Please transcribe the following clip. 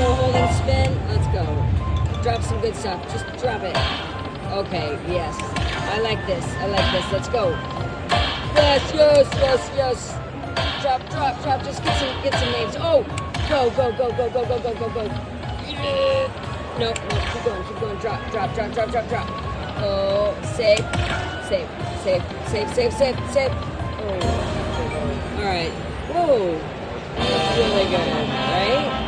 go, hold and spin. Let's go. Drop some good stuff. Just drop it. Okay, yes. I like this. I like this. Let's go. Yes, yes, yes, yes. Drop, drop, drop. Just get some names. Oh, go, go, go, go, go, go, go, go, go. Yeah. No, no, keep going, keep going. Drop, drop, drop, drop, drop, drop. Oh, save, save, save, save, save, save, save. Oh, all right. Whoa, that's really good, right?